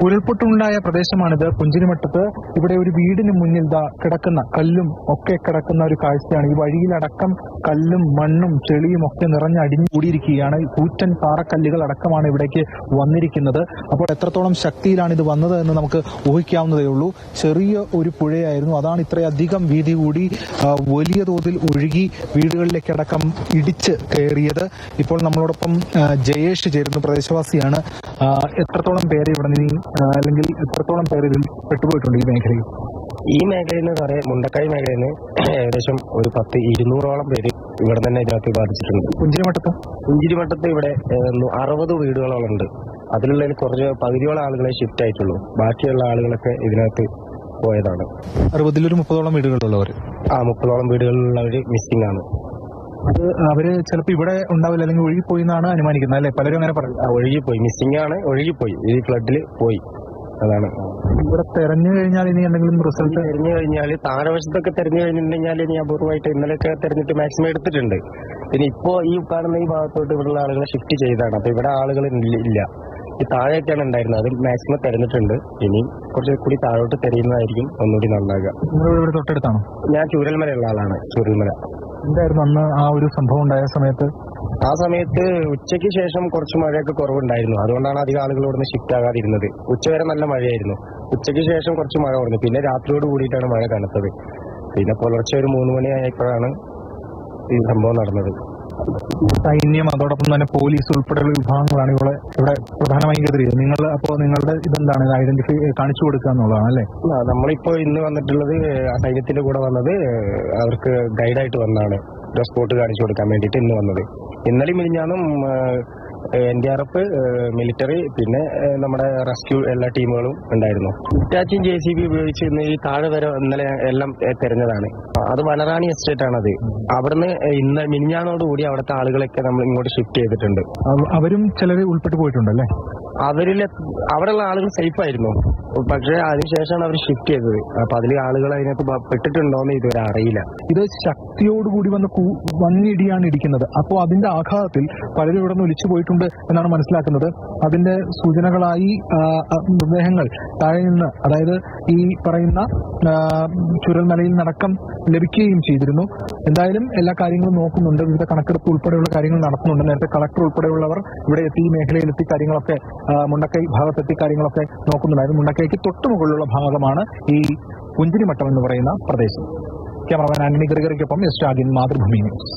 ഉരുൾപൊട്ടുണ്ടായ പ്രദേശമാണിത്. പുഞ്ചിരിമട്ടത്ത് ഇവിടെ ഒരു വീടിന് മുന്നിൽ കിടക്കുന്ന കല്ലും ഒക്കെ കിടക്കുന്ന ഒരു കാഴ്ചയാണ്. ഈ വഴിയിലടക്കം കല്ലും മണ്ണും ചെളിയും ഒക്കെ നിറഞ്ഞടിഞ്ഞു കൂടിയിരിക്കുകയാണ്. കൂറ്റൻ പാറക്കല്ലുകൾ അടക്കമാണ് ഇവിടേക്ക് വന്നിരിക്കുന്നത്. അപ്പോൾ എത്രത്തോളം ശക്തിയിലാണ് ഇത് വന്നത് എന്ന് നമുക്ക് ഊഹിക്കാവുന്നതേ ഉള്ളൂ. ചെറിയ ഒരു പുഴയായിരുന്നു, അതാണ് ഇത്രയധികം വീതി കൂടി വലിയ തോതിൽ ഒഴുകി വീടുകളിലേക്കടക്കം ഇടിച്ച് കയറിയത്. ഇപ്പോൾ നമ്മളോടൊപ്പം ജയേഷ് ചേരുന്നു, പ്രദേശവാസിയാണ്. എത്രത്തോളം പേര് ഇവിടെ നിന്ന് അല്ലെങ്കിൽ എത്രത്തോളം പേര് ഇതിൽ പെട്ടുപോയിട്ടുണ്ട് ഈ മേഖലയിൽ? ഈ മേഖലയിൽ നിന്ന് പറയാം, മുണ്ടക്കായ് മേഖലയിൽ നിന്ന് ഏകദേശം ഒരു 200-200ഓളം പേര് ഇവിടെ തന്നെ ഇതിനകത്ത് ബാധിച്ചിട്ടുണ്ട്. പുഞ്ചിരിമട്ടത്ത് ഇവിടെ 60 വീടുകളോളം ഉണ്ട്. അതിലുള്ള കുറച്ച് പകുതിയോളം ആളുകളെ ഷിഫ്റ്റ് ആയിട്ടുള്ളൂ. ബാക്കിയുള്ള ആളുകളൊക്കെ ഇതിനകത്ത് പോയതാണ്. 60-ൽ 30ഓളം വീടുകളുള്ളവർ 30ഓളം വീടുകളിലുള്ളവര് മിസ്സിംഗ് ആണ്. അത് അവര് ചിലപ്പോൾ ഇവിടെ ഉണ്ടാവില്ല, അല്ലെങ്കിൽ ഒഴുകിപ്പോയി എന്നാണ് അനുമാനിക്കുന്നത് അല്ലെ? പലരും അങ്ങനെ പറയും. ഒഴുകിപ്പോയി, മിസ്സിംഗ് ആണ്, ഒഴുകിപ്പോയി, ഈ ഫ്ലഡിൽ പോയി. അതാണ് ഇവിടെ തെരഞ്ഞു കഴിഞ്ഞാൽ ഇനി എന്തെങ്കിലും റിസൾട്ട് തെരഞ്ഞു കഴിഞ്ഞാൽ താഴെവശത്തൊക്കെ തെരഞ്ഞു കഴിഞ്ഞിട്ടുണ്ടെങ്കിൽ ഇനി അപൂർവമായിട്ട് ഇന്നലെയൊക്കെ തെരഞ്ഞിട്ട് മാക്സിമം എടുത്തിട്ടുണ്ട്. പിന്നെ ഇപ്പോ ഈ കാണുന്ന ഈ ഭാഗത്തോട്ട് ഇവിടെയുള്ള ആളുകളെ ഷിഫ്റ്റ് ചെയ്താണ്. അപ്പൊ ഇവിടെ ആളുകൾ ഇല്ല. ഈ താഴെയൊക്കെയാണ് ഉണ്ടായിരുന്നത്, അത് മാക്സിമം തെരഞ്ഞിട്ടുണ്ട്. ഇനി കുറച്ച് കൂടി താഴോട്ട് തെരയുന്നതായിരിക്കും ഒന്നുകൂടി നന്നാകുക. ഇവിടെ തൊട്ടടുത്താണോ? ഞാൻ ചൂരൽമലയുള്ള ആളാണ്. ചൂരൽമല. എന്തായിരുന്നു അന്ന് ആ ഒരു സംഭവം ഉണ്ടായ സമയത്ത്? ആ സമയത്ത് ഉച്ചയ്ക്ക് ശേഷം കുറച്ച് മഴയൊക്കെ കുറവുണ്ടായിരുന്നു. അതുകൊണ്ടാണ് അധികം ആളുകൾ ഇവിടുന്ന് ഷിഫ്റ്റ് ആകാതിരുന്നത്. ഉച്ചവരെ നല്ല മഴയായിരുന്നു. ഉച്ചയ്ക്ക് ശേഷം കുറച്ച് മഴ കുറഞ്ഞു. പിന്നെ രാത്രിയോട് കൂടിയിട്ടാണ് മഴ കനത്തത്. പിന്നെ പുലർച്ചെ ഒരു 3 മണിയായപ്പോഴാണ് ഈ സംഭവം നടന്നത്. സൈന്യം അതോടൊപ്പം തന്നെ പോലീസ് ഉൾപ്പെടെയുള്ള വിഭാഗങ്ങളാണ് ഇവിടെ പ്രധാനമായും കയറിയത്. നിങ്ങളുടെ ഇതെന്താണ്, ഐഡന്റിഫൈ കാണിച്ചു കൊടുക്കുക എന്നുള്ളതാണ് അല്ലേ? നമ്മളിപ്പോ ഇന്ന് വന്നിട്ടുള്ളത് സൈന്യത്തിന്റെ കൂടെ വന്നത് അവർക്ക് ഗൈഡായിട്ട് വന്നാണ്. സ്പോട്ട് കാണിച്ചു കൊടുക്കാൻ വേണ്ടിയിട്ട് ഇന്ന് വന്നത്. ഇന്നലെ മിനിഞ്ഞാന്നും NDRF, മിലിറ്ററി, പിന്നെ നമ്മുടെ റെസ്ക്യൂ എല്ലാ ടീമുകളും ഉണ്ടായിരുന്നു. ഹിറ്റാച്ചിയും JCB ഉപയോഗിച്ച് ഇന്ന് ഈ താഴെ വരെ ഇന്നലെ എല്ലാം തെരഞ്ഞതാണ്. അത് വനറാണി എസ്റ്റേറ്റ് ആണത്. അവിടുന്ന് ഇന്ന് മിനിഞ്ഞാന്നോടുകൂടി അവിടുത്തെ ആളുകളൊക്കെ നമ്മൾ ഇങ്ങോട്ട് ഷിഫ്റ്റ് ചെയ്തിട്ടുണ്ട്. അവരും ചിലർ ഉൾപ്പെട്ടു പോയിട്ടുണ്ടല്ലേ? അവിടെയുള്ള ആളുകൾ സേഫ് ആയിരുന്നു, പക്ഷേ അതിനുശേഷമാണ് അവർ ഷിഫ്റ്റ് ചെയ്തത്. അപ്പൊ അതിൽ ആളുകൾ അതിനകത്ത് പെട്ടിട്ടുണ്ടോന്ന് ഇതുവരെ അറിയില്ല. ഇത് ശക്തിയോടുകൂടി വന്നിടിയാണ് ഇടിക്കുന്നത്. അപ്പോൾ അതിന്റെ ആഘാതത്തിൽ പലരും ഇവിടെ നിന്ന് ഒലിച്ചു പോയിട്ടുണ്ട് എന്നാണ് മനസ്സിലാക്കുന്നത്. അതിന്റെ സൂചനകളായി മൃതദേഹങ്ങൾ താഴെ നിന്ന്, അതായത് ഈ പറയുന്ന ചുരൽമലയിൽ നടക്കം ലഭിക്കുകയും ചെയ്തിരുന്നു. എന്തായാലും എല്ലാ കാര്യങ്ങളും നോക്കുന്നുണ്ട്. വിവിധ കണക്കെടുപ്പ് ഉൾപ്പെടെയുള്ള കാര്യങ്ങൾ നടത്തുന്നുണ്ട്. നേരത്തെ കളക്ടർ ഉൾപ്പെടെയുള്ളവർ ഇവിടെ എത്തി, മേഖലയിലെത്തി കാര്യങ്ങളൊക്കെ, മുണ്ടക്കൈ ഭാഗത്തെത്തി കാര്യങ്ങളൊക്കെ നോക്കുന്നുണ്ടായിരുന്നു. മുണ്ടക്കൈക്ക് തൊട്ടുമുകളിലുള്ള ഭാഗമാണ് ഈ പുഞ്ചിരിമട്ടം എന്ന് പറയുന്ന പ്രദേശം. ക്യാമറമാൻ ആന്റണി ഗ്രിഗറിക്കൊപ്പം എസ് ഷാഗിൻ, മാതൃഭൂമി ന്യൂസ്.